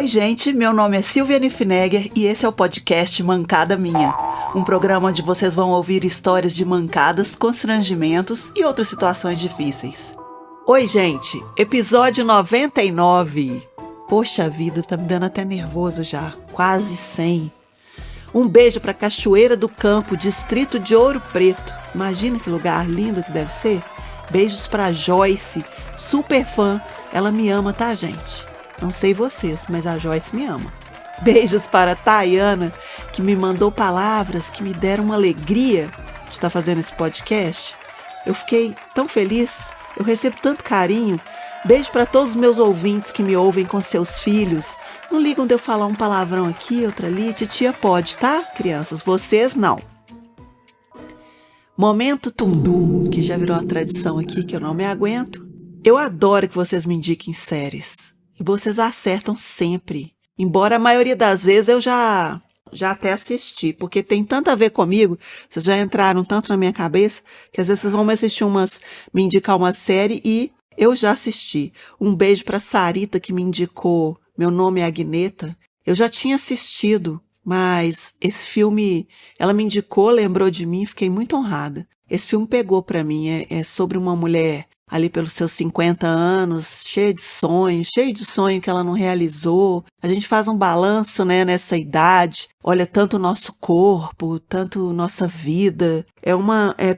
Oi, gente, meu nome é Silviane Finegger e esse é o podcast Mancada Minha, um programa onde vocês vão ouvir histórias de mancadas, constrangimentos e outras situações difíceis. Oi, gente, episódio 99. Poxa vida, tá me dando até nervoso já, quase 100. Um beijo pra Cachoeira do Campo, distrito de Ouro Preto. Imagina que lugar lindo que deve ser. Beijos pra Joyce, super fã. Ela me ama, tá, gente? Não sei vocês, mas a Joyce me ama. Beijos para a Tayana, que me mandou palavras que me deram uma alegria de estar fazendo esse podcast. Eu fiquei tão feliz, eu recebo tanto carinho. Beijo para todos os meus ouvintes que me ouvem com seus filhos. Não ligam de eu falar um palavrão aqui, outro ali. Titia pode, tá, crianças? Vocês não. Momento Tundum, que já virou uma tradição aqui que eu não me aguento. Eu adoro que vocês me indiquem séries. E vocês acertam sempre. Embora a maioria das vezes eu já até assisti, porque tem tanto a ver comigo, vocês já entraram tanto na minha cabeça, que às vezes vocês vão me indicar uma série e eu já assisti. Um beijo para Sarita, que me indicou Meu Nome é Agneta. Eu já tinha assistido, mas esse filme, ela me indicou, lembrou de mim, fiquei muito honrada. Esse filme pegou para mim, é sobre uma mulher ali pelos seus 50 anos, cheio de sonho que ela não realizou. A gente faz um balanço, né, nessa idade, olha tanto o nosso corpo, tanto nossa vida.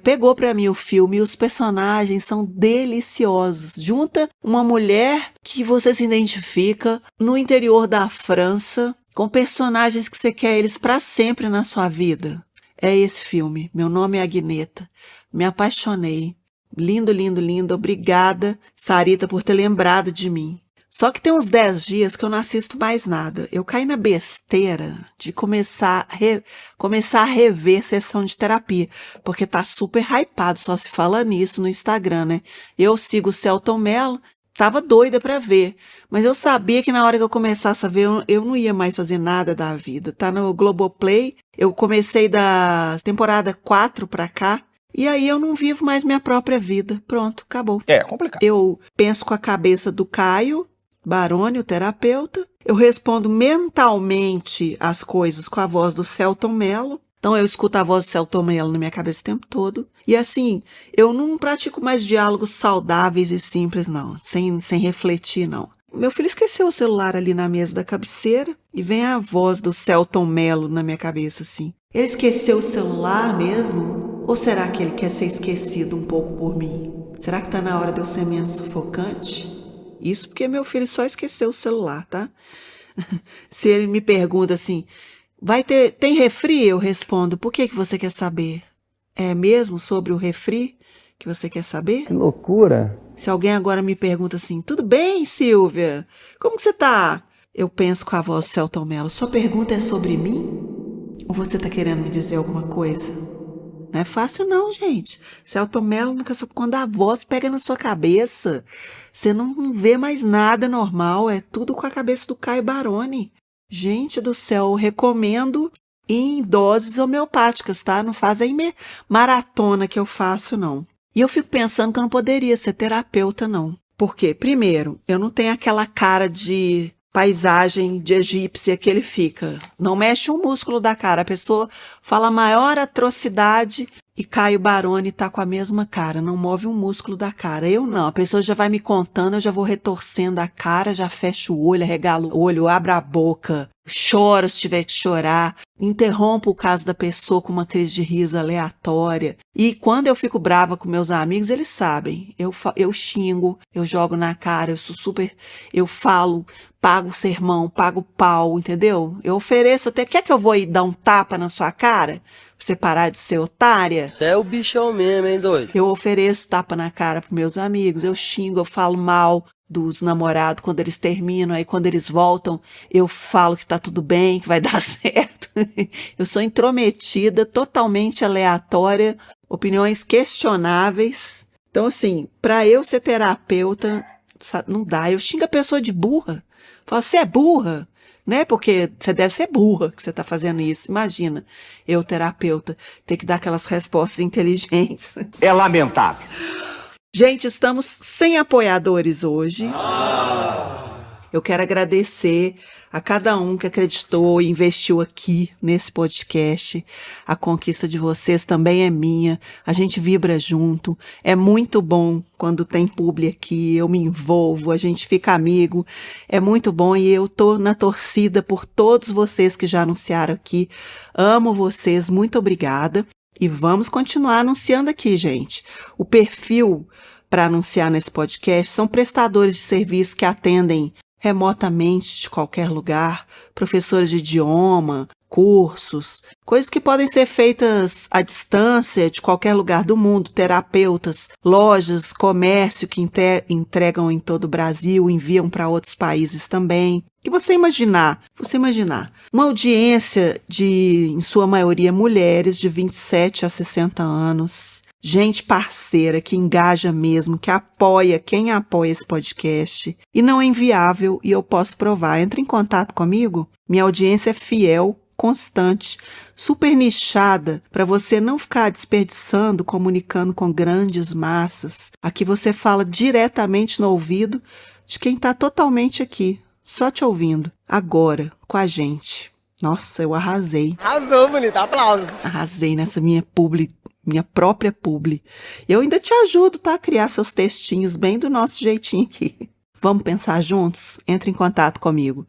Pegou pra mim o filme e os personagens são deliciosos. Junta uma mulher que você se identifica no interior da França, com personagens que você quer eles pra sempre na sua vida. É esse filme, Meu Nome é Agneta. Me apaixonei. Lindo, lindo, lindo. Obrigada, Sarita, por ter lembrado de mim. Só que tem uns 10 dias que eu não assisto mais nada. Eu caí na besteira de começar a rever sessão de terapia, porque tá super hypado, só se fala nisso no Instagram, né? Eu sigo o Celton Mello, tava doida pra ver, mas eu sabia que na hora que eu começasse a ver, eu não ia mais fazer nada da vida. Tá no Globoplay, eu comecei da temporada 4 pra cá, e aí eu não vivo mais minha própria vida. Pronto, acabou. É complicado. Eu penso com a cabeça do Caio Baroni, o terapeuta. Eu respondo mentalmente as coisas com a voz do Celton Mello. Então eu escuto a voz do Celton Mello na minha cabeça o tempo todo. E assim, eu não pratico mais diálogos saudáveis e simples, não. Sem refletir, não. Meu filho esqueceu o celular ali na mesa da cabeceira e vem a voz do Celton Mello na minha cabeça, assim. Ele esqueceu o celular mesmo? Ou será que ele quer ser esquecido um pouco por mim? Será que tá na hora de eu ser menos sufocante? Isso porque meu filho só esqueceu o celular, tá? Se ele me pergunta assim, tem refri? Eu respondo, por que você quer saber? É mesmo sobre o refri que você quer saber? Que loucura! Se alguém agora me pergunta assim, tudo bem, Silvia? Como que você tá? Eu penso com a voz do Celton Mello, sua pergunta é sobre mim? Ou você tá querendo me dizer alguma coisa? Não é fácil não, gente. Celton Mello, quando a voz pega na sua cabeça, você não vê mais nada normal, é tudo com a cabeça do Caio Baroni. Gente do céu, eu recomendo em doses homeopáticas, tá? Não fazem maratona que eu faço, não. E eu fico pensando que eu não poderia ser terapeuta, não. Por quê? Primeiro, eu não tenho aquela cara de paisagem de egípcia que ele fica. Não mexe um músculo da cara. A pessoa fala a maior atrocidade e Caio Baroni tá com a mesma cara. Não move um músculo da cara. Eu não. A pessoa já vai me contando, eu já vou retorcendo a cara, já fecho o olho, arregalo o olho, abro a boca, choro se tiver que chorar, interrompo o caso da pessoa com uma crise de riso aleatória. E quando eu fico brava com meus amigos, eles sabem. Eu xingo, eu jogo na cara, eu falo, pago sermão, pago pau, entendeu? Eu ofereço até, quer que eu vou ir dar um tapa na sua cara? Pra você parar de ser otária? Você é o bichão mesmo, hein, doido? Eu ofereço tapa na cara pros meus amigos, eu xingo, eu falo mal dos namorados quando eles terminam, aí quando eles voltam, eu falo que tá tudo bem, que vai dar certo. Eu sou intrometida, totalmente aleatória, opiniões questionáveis. Então, assim, pra eu ser terapeuta, não dá. Eu xingo a pessoa de burra. Falo, você é burra? Né? Porque você deve ser burra que você tá fazendo isso. Imagina, eu, terapeuta, ter que dar aquelas respostas inteligentes. É lamentável. Gente, estamos sem apoiadores hoje. Eu quero agradecer a cada um que acreditou e investiu aqui nesse podcast. A conquista de vocês também é minha. A gente vibra junto. É muito bom quando tem publi aqui. Eu me envolvo, a gente fica amigo. É muito bom e eu tô na torcida por todos vocês que já anunciaram aqui. Amo vocês, muito obrigada. E vamos continuar anunciando aqui, gente. O perfil para anunciar nesse podcast são prestadores de serviço que atendem remotamente de qualquer lugar, professores de idioma, cursos, coisas que podem ser feitas à distância de qualquer lugar do mundo, terapeutas, lojas, comércio que entregam em todo o Brasil, enviam para outros países também. E você imaginar, uma audiência de, em sua maioria, mulheres de 27 a 60 anos, gente parceira, que engaja mesmo, que apoia quem apoia esse podcast. E não é inviável e eu posso provar. Entre em contato comigo. Minha audiência é fiel, constante, super nichada, para você não ficar desperdiçando, comunicando com grandes massas. Aqui você fala diretamente no ouvido de quem está totalmente aqui, só te ouvindo, agora, com a gente. Nossa, eu arrasei. Arrasou, bonita. Aplausos. Arrasei nessa minha própria publi. Eu ainda te ajudo, tá? A criar seus textinhos bem do nosso jeitinho aqui. Vamos pensar juntos? Entre em contato comigo.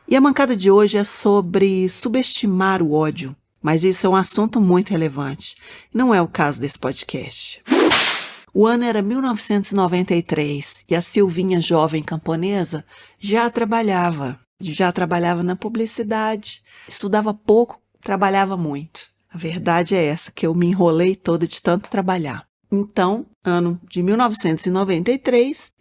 E a mancada de hoje é sobre subestimar o ódio. Mas isso é um assunto muito relevante. Não é o caso desse podcast. O ano era 1993 e a Silvinha, jovem camponesa, já trabalhava na publicidade, estudava pouco, trabalhava muito. A verdade é essa, que eu me enrolei toda de tanto trabalhar. Então, ano de 1993,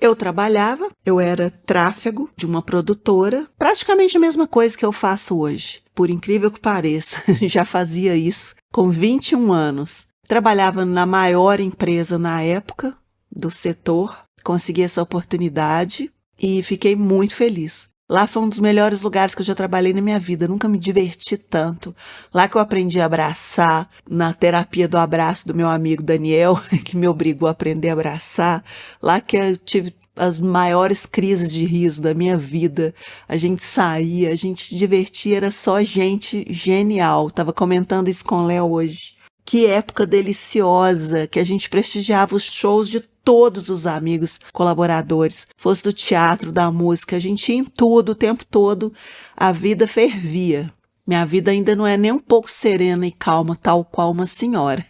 eu era tráfego de uma produtora, praticamente a mesma coisa que eu faço hoje. Por incrível que pareça, já fazia isso com 21 anos. Trabalhava na maior empresa na época do setor, consegui essa oportunidade e fiquei muito feliz. Lá foi um dos melhores lugares que eu já trabalhei na minha vida, nunca me diverti tanto. Lá que eu aprendi a abraçar, na terapia do abraço do meu amigo Daniel, que me obrigou a aprender a abraçar. Lá que eu tive as maiores crises de riso da minha vida. A gente saía, a gente se divertia, era só gente genial. Tava comentando isso com o Léo hoje. Que época deliciosa, que a gente prestigiava os shows de todos os amigos colaboradores, fosse do teatro, da música, a gente ia em tudo, o tempo todo, a vida fervia. Minha vida ainda não é nem um pouco serena e calma, tal qual uma senhora,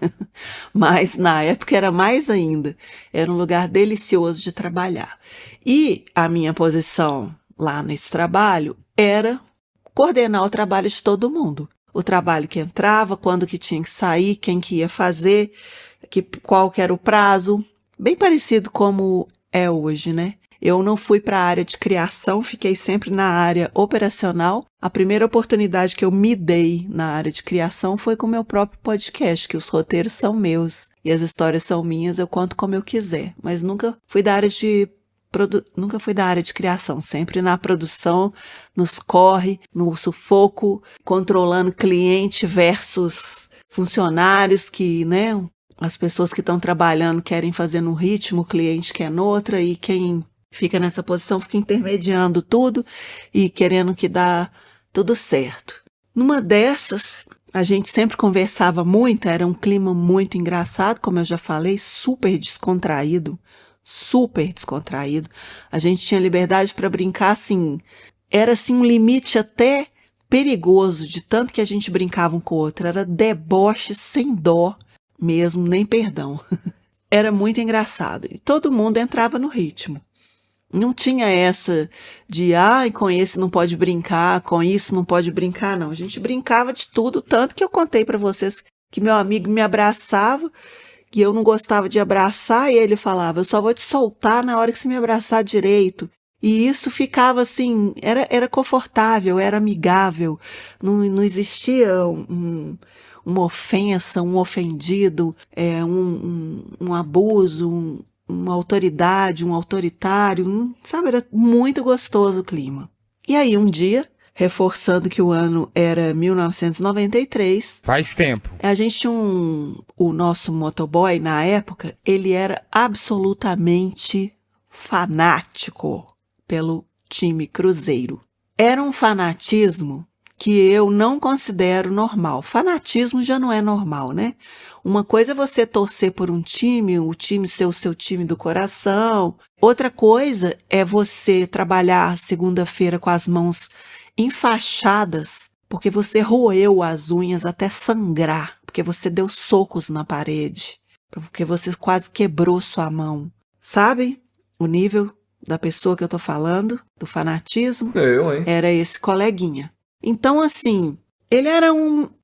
mas na época era mais ainda, era um lugar delicioso de trabalhar. E a minha posição lá nesse trabalho era coordenar o trabalho de todo mundo. O trabalho que entrava, quando que tinha que sair, quem que ia fazer, qual que era o prazo. Bem parecido como é hoje, né? Eu não fui para a área de criação, fiquei sempre na área operacional. A primeira oportunidade que eu me dei na área de criação foi com o meu próprio podcast, que os roteiros são meus e as histórias são minhas, eu conto como eu quiser. Mas nunca fui da área de criação, sempre na produção, nos corre, no sufoco, controlando cliente versus funcionários que, né, as pessoas que estão trabalhando querem fazer num ritmo, o cliente quer noutra, e quem fica nessa posição fica intermediando tudo e querendo que dá tudo certo. Numa dessas, a gente sempre conversava muito, era um clima muito engraçado, como eu já falei, super descontraído. A gente tinha liberdade para brincar, assim, era assim um limite até perigoso, de tanto que a gente brincava um com o outro, era deboche sem dó mesmo, nem perdão. Era muito engraçado e todo mundo entrava no ritmo. Não tinha essa de, com esse não pode brincar, com isso não pode brincar, não. A gente brincava de tudo, tanto que eu contei para vocês que meu amigo me abraçava, que eu não gostava de abraçar, e ele falava, eu só vou te soltar na hora que você me abraçar direito. E isso ficava assim, era confortável, era amigável, não existia uma ofensa, um ofendido, um abuso, uma autoridade, um autoritário, sabe? Era muito gostoso o clima. E aí um dia reforçando que o ano era 1993. Faz tempo. A gente tinha o nosso motoboy, na época, ele era absolutamente fanático pelo time Cruzeiro. Era um fanatismo que eu não considero normal. Fanatismo já não é normal, né? Uma coisa é você torcer por um time, o time ser o seu time do coração. Outra coisa é você trabalhar segunda-feira com as mãos enfaixadas, porque você roeu as unhas até sangrar, porque você deu socos na parede, porque você quase quebrou sua mão. Sabe o nível da pessoa que eu tô falando, do fanatismo? Hein? Era esse coleguinha. Então, assim, ele era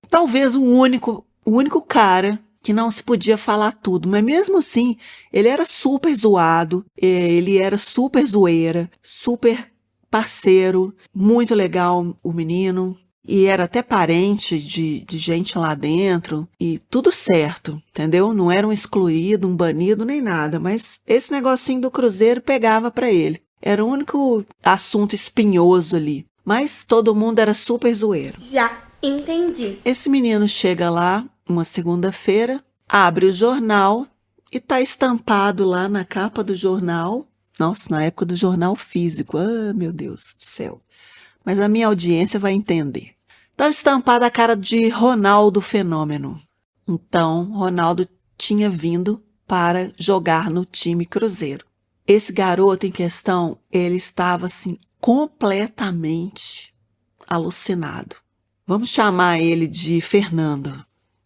talvez o único cara que não se podia falar tudo, mas mesmo assim, ele era super zoado, ele era super zoeira, super parceiro, muito legal o menino, e era até parente de gente lá dentro, e tudo certo, entendeu? Não era um excluído, um banido, nem nada, mas esse negocinho do Cruzeiro pegava pra ele. Era o único assunto espinhoso ali. Mas todo mundo era super zoeiro. Já entendi. Esse menino chega lá, uma segunda-feira, abre o jornal e tá estampado lá na capa do jornal. Nossa, na época do jornal físico. Ah, meu Deus do céu. Mas a minha audiência vai entender. Tá estampada a cara de Ronaldo Fenômeno. Então, Ronaldo tinha vindo para jogar no time Cruzeiro. Esse garoto em questão, ele estava assim, completamente alucinado. Vamos chamar ele de Fernando.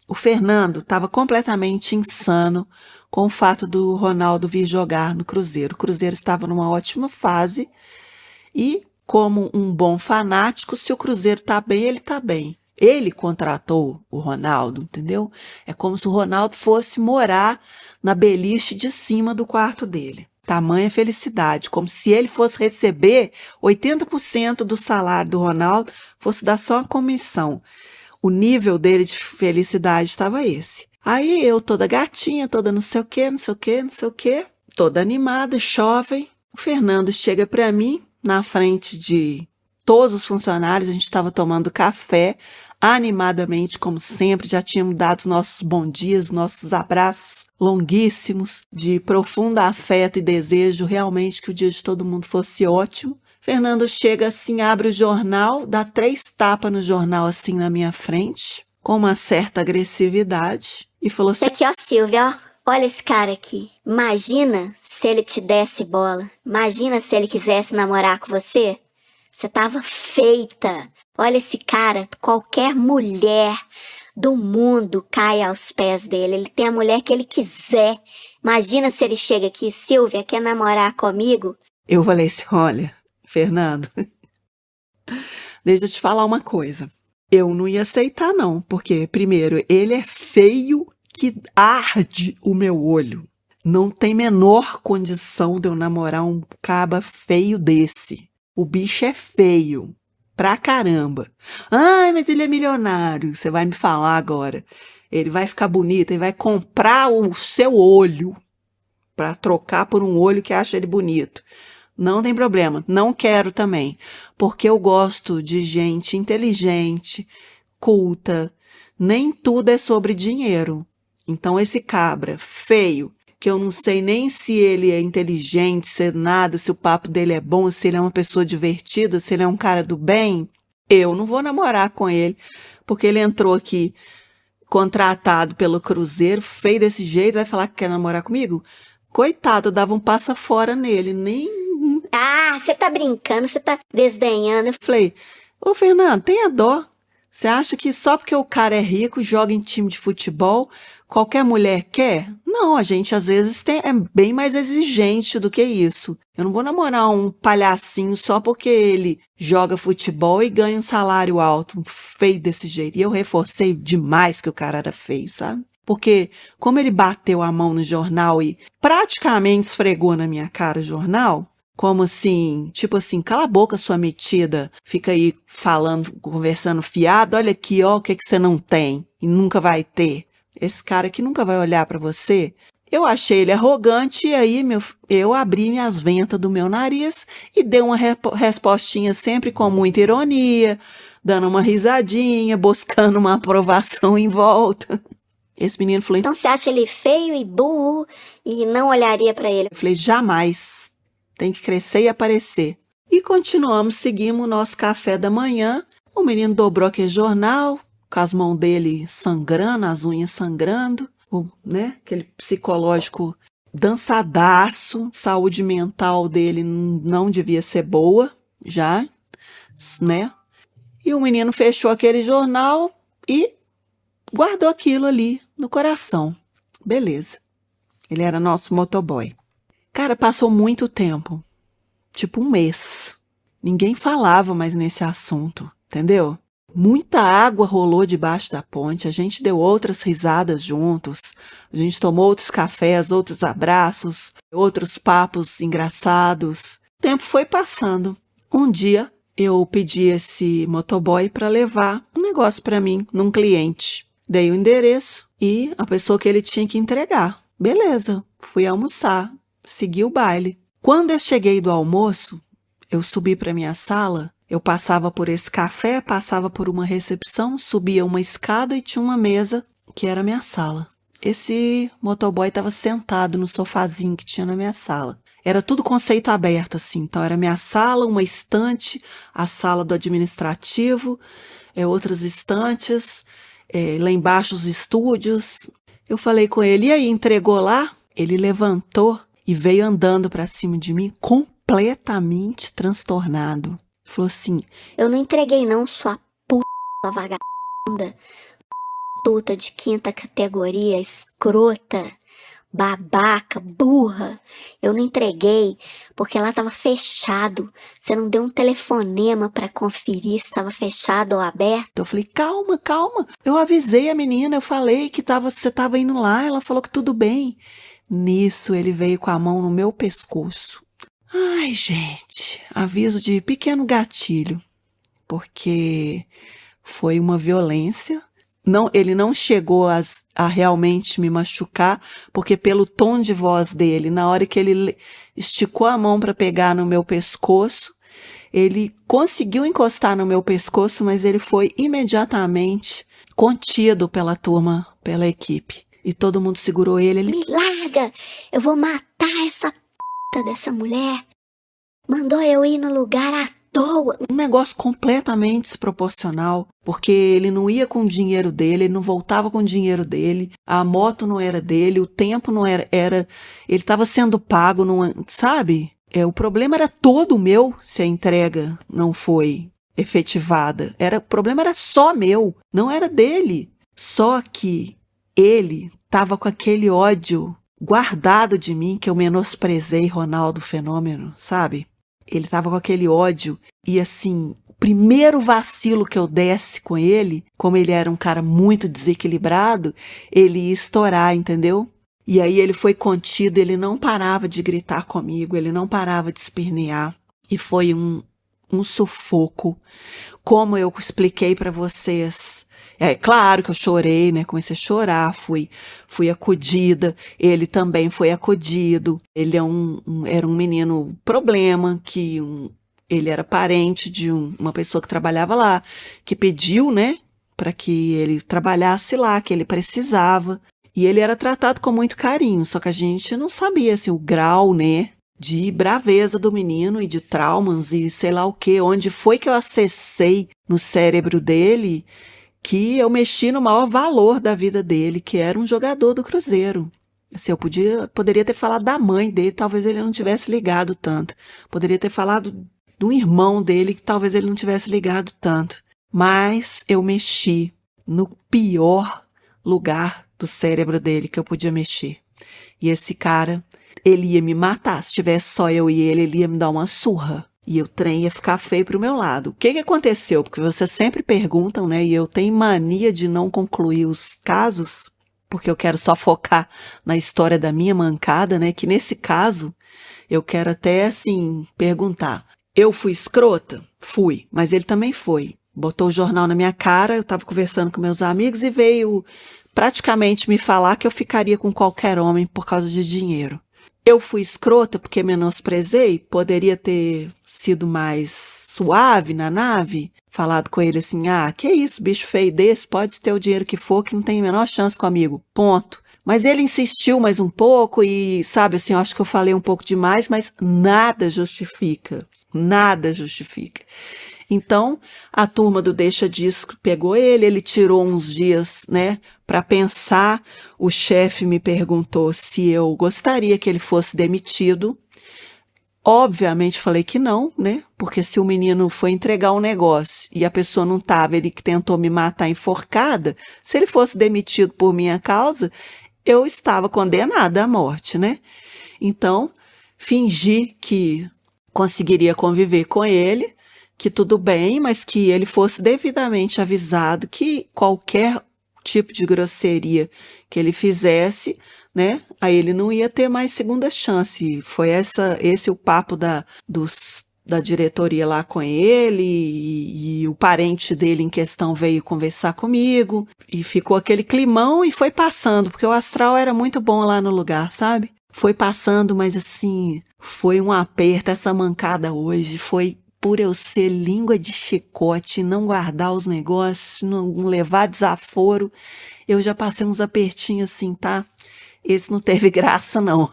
O Fernando estava completamente insano com o fato do Ronaldo vir jogar no Cruzeiro. O Cruzeiro estava numa ótima fase e, como um bom fanático, se o Cruzeiro está bem, ele está bem. Ele contratou o Ronaldo, entendeu? É como se o Ronaldo fosse morar na beliche de cima do quarto dele. Tamanha felicidade, como se ele fosse receber 80% do salário do Ronaldo, fosse dar só uma comissão. O nível dele de felicidade estava esse. Aí eu, toda gatinha, toda não sei o quê, toda animada, jovem. O Fernando chega para mim, na frente de todos os funcionários, a gente estava tomando café, animadamente, como sempre, já tínhamos dado os nossos bons dias, nossos abraços longuíssimos, de profundo afeto e desejo, realmente que o dia de todo mundo fosse ótimo. Fernando chega assim, abre o jornal, dá 3 tapas no jornal assim na minha frente, com uma certa agressividade, e falou assim: Aqui, ó, Silvia, ó. Olha esse cara aqui. Imagina se ele te desse bola. Imagina se ele quisesse namorar com você. Você tava feita. Olha esse cara, qualquer mulher do mundo cai aos pés dele. Ele tem a mulher que ele quiser. Imagina se ele chega aqui: Silvia, quer namorar comigo? Eu falei assim: olha, Fernando, deixa eu te falar uma coisa. Eu não ia aceitar não, porque primeiro, ele é feio que arde o meu olho. Não tem menor condição de eu namorar um caba feio desse. O bicho é feio. Pra caramba. Ai, mas ele é milionário. Você vai me falar agora. Ele vai ficar bonito, ele vai comprar o seu olho pra trocar por um olho que acha ele bonito. Não tem problema, não quero também. Porque eu gosto de gente inteligente, culta. Nem tudo é sobre dinheiro. Então esse cabra feio, que eu não sei nem se ele é inteligente, se é nada, se o papo dele é bom, se ele é uma pessoa divertida, se ele é um cara do bem, eu não vou namorar com ele, porque ele entrou aqui contratado pelo Cruzeiro, feio desse jeito, vai falar que quer namorar comigo? Coitado, eu dava um passa fora nele, nem... Ah, você tá brincando, você tá desdenhando. Falei: ô Fernando, tenha dó. Você acha que só porque o cara é rico, joga em time de futebol, qualquer mulher quer? Não, a gente às vezes é bem mais exigente do que isso. Eu não vou namorar um palhacinho só porque ele joga futebol e ganha um salário alto, feio desse jeito. E eu reforcei demais que o cara era feio, sabe? Porque como ele bateu a mão no jornal e praticamente esfregou na minha cara o jornal, como assim, tipo assim, cala a boca, sua metida, fica aí falando, conversando fiado, olha aqui, ó, o que você não tem e nunca vai ter. Esse cara que nunca vai olhar pra você, Eu achei ele arrogante e aí eu abri minhas ventas do meu nariz e dei uma respostinha sempre com muita ironia, dando uma risadinha, buscando uma aprovação em volta. Esse menino falou, Então você acha ele feio e burro e não olharia pra ele? eu falei, jamais. Tem que crescer e aparecer. E continuamos, seguimos o nosso café da manhã. O menino dobrou aquele jornal, com as mãos dele sangrando, as unhas sangrando, né? Aquele psicológico dançadaço, saúde mental dele não devia ser boa, já, né? E o menino fechou aquele jornal e guardou aquilo ali no coração. Beleza. Ele era nosso motoboy. Cara, passou muito tempo. Tipo 1 mês. Ninguém falava mais nesse assunto, entendeu? Muita água rolou debaixo da ponte, a gente deu outras risadas juntos, a gente tomou outros cafés, outros abraços, outros papos engraçados. O tempo foi passando. Um dia eu pedi esse motoboy para levar um negócio para mim, num cliente. Dei o endereço e a pessoa que ele tinha que entregar. Beleza, fui almoçar, segui o baile. Quando eu cheguei do almoço, eu subi para minha sala, eu passava por esse café, passava por uma recepção, subia uma escada e tinha uma mesa que era a minha sala. Esse motoboy estava sentado no sofazinho que tinha na minha sala. Era tudo conceito aberto, assim. Então, era minha sala, uma estante, a sala do administrativo, outras estantes, lá embaixo os estúdios. Eu falei com ele, e aí, entregou lá? Ele levantou e veio andando para cima de mim, completamente transtornado. Falou assim, Eu não entreguei não, sua vagabunda, puta de 5ª categoria, escrota, babaca, burra. Eu não entreguei porque lá tava fechado. Você não deu um telefonema pra conferir se tava fechado ou aberto. eu falei, calma, calma. Eu avisei a menina, eu falei que você tava indo lá, ela falou que tudo bem. Nisso, ele veio com a mão no meu pescoço. Ai, gente, aviso de pequeno gatilho, porque foi uma violência. Não, ele não chegou a realmente me machucar, porque pelo tom de voz dele, na hora que ele esticou a mão para pegar no meu pescoço, ele conseguiu encostar no meu pescoço, mas ele foi imediatamente contido pela turma, pela equipe. E todo mundo segurou ele. Me larga! Eu vou matar essa dessa mulher. Mandou eu ir no lugar à toa. Um negócio completamente desproporcional, porque ele não ia com o dinheiro dele, ele não voltava com o dinheiro dele, a moto não era dele, o tempo não era ele estava sendo pago, não, sabe? O problema era todo meu se a entrega não foi efetivada. O problema era só meu, não era dele. Só que ele estava com aquele ódio guardado de mim, que eu menosprezei Ronaldo Fenômeno, sabe? Ele tava com aquele ódio e assim, o primeiro vacilo que eu desse com ele, como ele era um cara muito desequilibrado, ele ia estourar, entendeu? E aí ele foi contido, ele não parava de gritar comigo, ele não parava de espernear. E foi um sufoco. Como eu expliquei para vocês, claro que eu chorei, né? Comecei a chorar, fui acudida, ele também foi acudido. Ele era um menino problema, que ele era parente de uma pessoa que trabalhava lá, que pediu, né, para que ele trabalhasse lá, que ele precisava. E ele era tratado com muito carinho, só que a gente não sabia assim, o grau, né, de braveza do menino e de traumas e sei lá o que, onde foi que eu acessei no cérebro dele que eu mexi no maior valor da vida dele, que era um jogador do Cruzeiro. Assim, eu poderia ter falado da mãe dele, talvez ele não tivesse ligado tanto. Poderia ter falado do irmão dele, que talvez ele não tivesse ligado tanto. Mas eu mexi no pior lugar do cérebro dele que eu podia mexer. E esse cara, ele ia me matar. Se tivesse só eu e ele ia me dar uma surra. E o trem ia ficar feio pro meu lado. O que aconteceu? Porque vocês sempre perguntam, né? E eu tenho mania de não concluir os casos, porque eu quero só focar na história da minha mancada, né? Que nesse caso, eu quero até, assim, perguntar. Eu fui escrota? Fui. Mas ele também foi. Botou o jornal na minha cara, eu tava conversando com meus amigos e veio praticamente me falar que eu ficaria com qualquer homem por causa de dinheiro. Eu fui escrota porque menosprezei, poderia ter sido mais suave na nave, falado com ele assim, que isso, bicho feio desse, pode ter o dinheiro que for, que não tem a menor chance comigo, ponto. Mas ele insistiu mais um pouco e, sabe, assim, eu acho que eu falei um pouco demais, mas nada justifica. Nada justifica. Então, a turma do Deixa Disso pegou ele tirou uns dias, né, para pensar. O chefe me perguntou se eu gostaria que ele fosse demitido. Obviamente falei que não, né, porque se o menino foi entregar um negócio e a pessoa não estava, ele que tentou me matar enforcada, se ele fosse demitido por minha causa, eu estava condenada à morte, né? Então, fingi que conseguiria conviver com ele, que tudo bem, mas que ele fosse devidamente avisado que qualquer tipo de grosseria que ele fizesse, né, aí ele não ia ter mais segunda chance. Foi esse o papo da diretoria lá com ele e o parente dele em questão veio conversar comigo e ficou aquele climão e foi passando, porque o astral era muito bom lá no lugar, sabe? Foi passando, mas assim, foi um aperto essa mancada hoje, foi por eu ser língua de chicote, não guardar os negócios, não levar desaforo, eu já passei uns apertinhos assim, tá? Esse não teve graça não,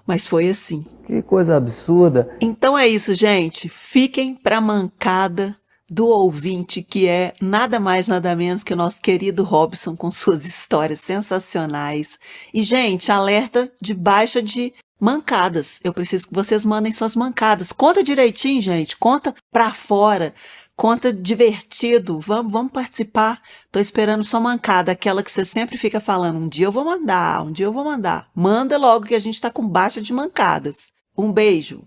mas foi assim. Que coisa absurda. Então é isso, gente. Fiquem pra mancada do ouvinte, que é nada mais, nada menos que o nosso querido Robson, com suas histórias sensacionais. E, gente, alerta de baixa de mancadas. Eu preciso que vocês mandem suas mancadas. Conta direitinho, gente. Conta pra fora. Conta divertido. Vamos participar. Tô esperando sua mancada, aquela que você sempre fica falando. Um dia eu vou mandar, um dia eu vou mandar. Manda logo que a gente tá com baixa de mancadas. Um beijo.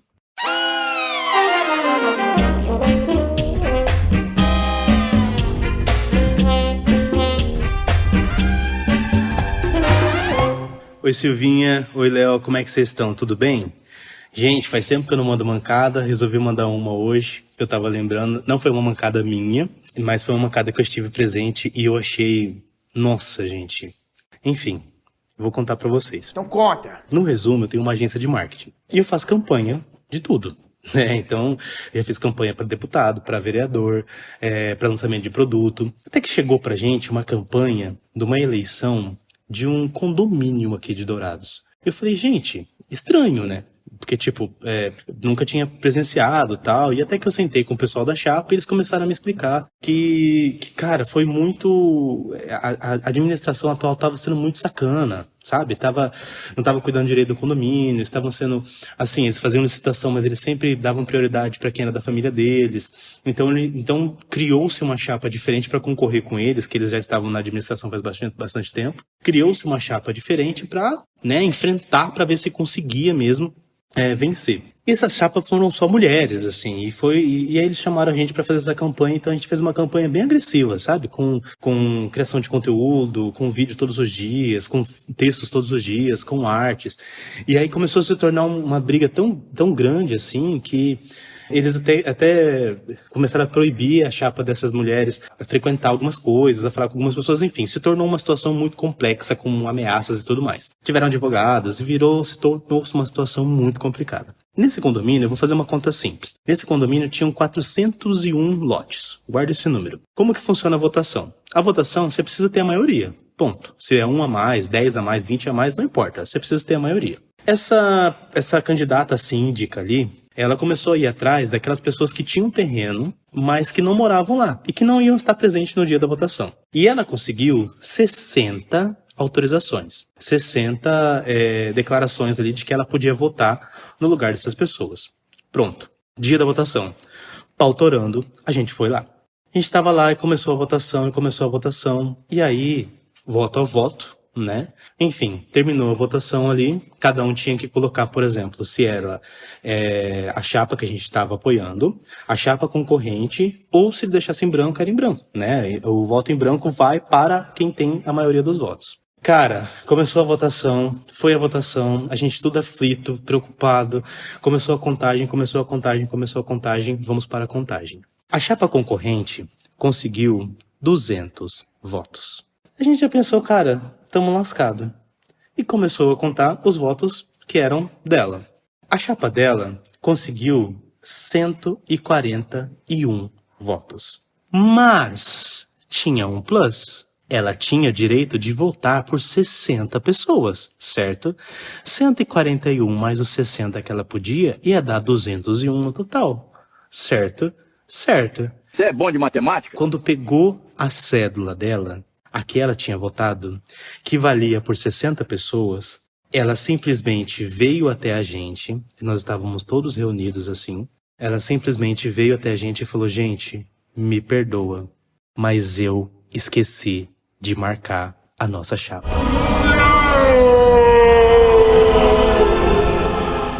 Oi Silvinha, oi Léo, como é que vocês estão? Tudo bem? Gente, faz tempo que eu não mando mancada, resolvi mandar uma hoje, que eu tava lembrando. Não foi uma mancada minha, mas foi uma mancada que eu estive presente e eu achei... Nossa, gente. Enfim, vou contar pra vocês. Então conta. No resumo, eu tenho uma agência de marketing e eu faço campanha de tudo. Então, eu já fiz campanha para deputado, para vereador, para lançamento de produto. Até que chegou pra gente uma campanha de uma eleição de um condomínio aqui de Dourados. Eu falei, gente, estranho, né? Porque, tipo, nunca tinha presenciado e tal. E até que eu sentei com o pessoal da chapa, eles começaram a me explicar que cara, foi muito... A administração atual estava sendo muito sacana, sabe? Não tava cuidando direito do condomínio, estavam sendo... Assim, eles faziam licitação, mas eles sempre davam prioridade para quem era da família deles. Então criou-se uma chapa diferente para concorrer com eles, que eles já estavam na administração faz bastante tempo. Criou-se uma chapa diferente para, né, enfrentar, para ver se conseguia mesmo vencer. E essas chapas foram só mulheres, assim, e aí eles chamaram a gente para fazer essa campanha, então a gente fez uma campanha bem agressiva, sabe? Com criação de conteúdo, com vídeo todos os dias, com textos todos os dias, com artes. E aí começou a se tornar uma briga tão grande, assim, que eles até começaram a proibir a chapa dessas mulheres a frequentar algumas coisas, a falar com algumas pessoas, enfim, se tornou uma situação muito complexa, com ameaças e tudo mais. Tiveram advogados e se tornou-se uma situação muito complicada. Nesse condomínio, eu vou fazer uma conta simples. Nesse condomínio tinham 401 lotes. Guarda esse número. Como que funciona a votação? A votação, você precisa ter a maioria. Ponto. Se é 1 a mais, 10 a mais, 20 a mais, não importa. Você precisa ter a maioria. Essa candidata síndica ali, ela começou a ir atrás daquelas pessoas que tinham terreno, mas que não moravam lá e que não iam estar presentes no dia da votação. E ela conseguiu 60 autorizações, 60 declarações ali de que ela podia votar no lugar dessas pessoas. Pronto, dia da votação. Pau torando, a gente foi lá. A gente estava lá e começou a votação, e aí, voto a voto, né? Enfim, terminou a votação ali, cada um tinha que colocar, por exemplo, se era a chapa que a gente estava apoiando, a chapa concorrente, ou se deixasse em branco, era em branco, né? O voto em branco vai para quem tem a maioria dos votos. Cara, começou a votação, foi a votação, a gente tudo aflito, preocupado, começou a contagem, vamos para a contagem. A chapa concorrente conseguiu 200 votos. A gente já pensou, cara, tamo lascado. E começou a contar os votos que eram dela. A chapa dela conseguiu 141 votos. Mas tinha um plus. Ela tinha direito de votar por 60 pessoas, certo? 141 mais os 60 que ela podia ia dar 201 no total, certo? Certo. Você é bom de matemática? Quando pegou a cédula dela, a que ela tinha votado, que valia por 60 pessoas, ela simplesmente veio até a gente, nós estávamos todos reunidos assim, ela simplesmente veio até a gente e falou, gente, me perdoa, mas eu esqueci de marcar a nossa chapa.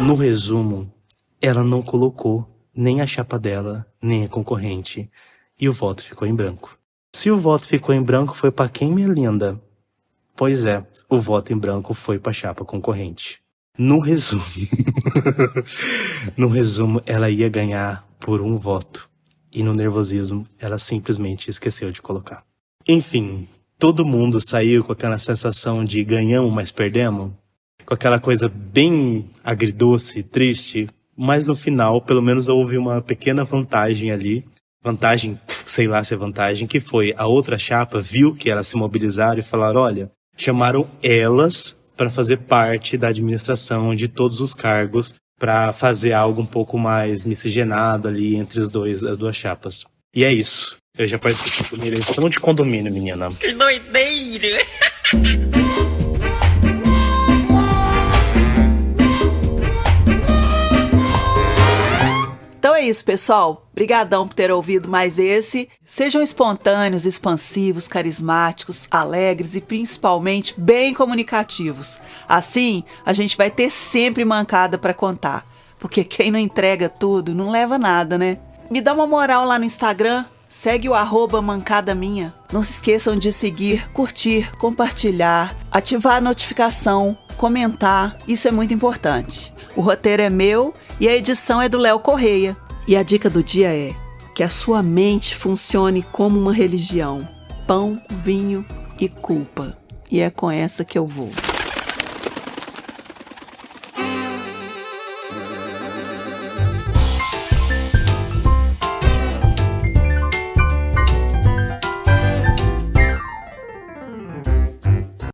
No resumo, ela não colocou nem a chapa dela, nem a concorrente, e o voto ficou em branco. Se o voto ficou em branco, foi para quem, minha linda? Pois é, o voto em branco foi para a chapa concorrente. No resumo, ela ia ganhar por um voto, e no nervosismo, ela simplesmente esqueceu de colocar. Enfim, todo mundo saiu com aquela sensação de ganhamos, mas perdemos, com aquela coisa bem agridoce, triste, mas no final, pelo menos houve uma pequena vantagem ali, vantagem, sei lá se é vantagem, que foi a outra chapa viu que elas se mobilizaram e falaram, olha, chamaram elas para fazer parte da administração de todos os cargos, para fazer algo um pouco mais miscigenado ali entre as duas chapas. E é isso. Eu já participei de eleição de condomínio, menina. Que doideira! Então é isso, pessoal. Brigadão por ter ouvido mais esse. Sejam espontâneos, expansivos, carismáticos, alegres e principalmente bem comunicativos. Assim, a gente vai ter sempre mancada para contar. Porque quem não entrega tudo não leva nada, né? Me dá uma moral lá no Instagram. Segue o @mancadaminha. Não se esqueçam de seguir, curtir, compartilhar, ativar a notificação, comentar. Isso é muito importante. O roteiro é meu e a edição é do Léo Correia. E a dica do dia é que a sua mente funcione como uma religião. Pão, vinho e culpa. E é com essa que eu vou.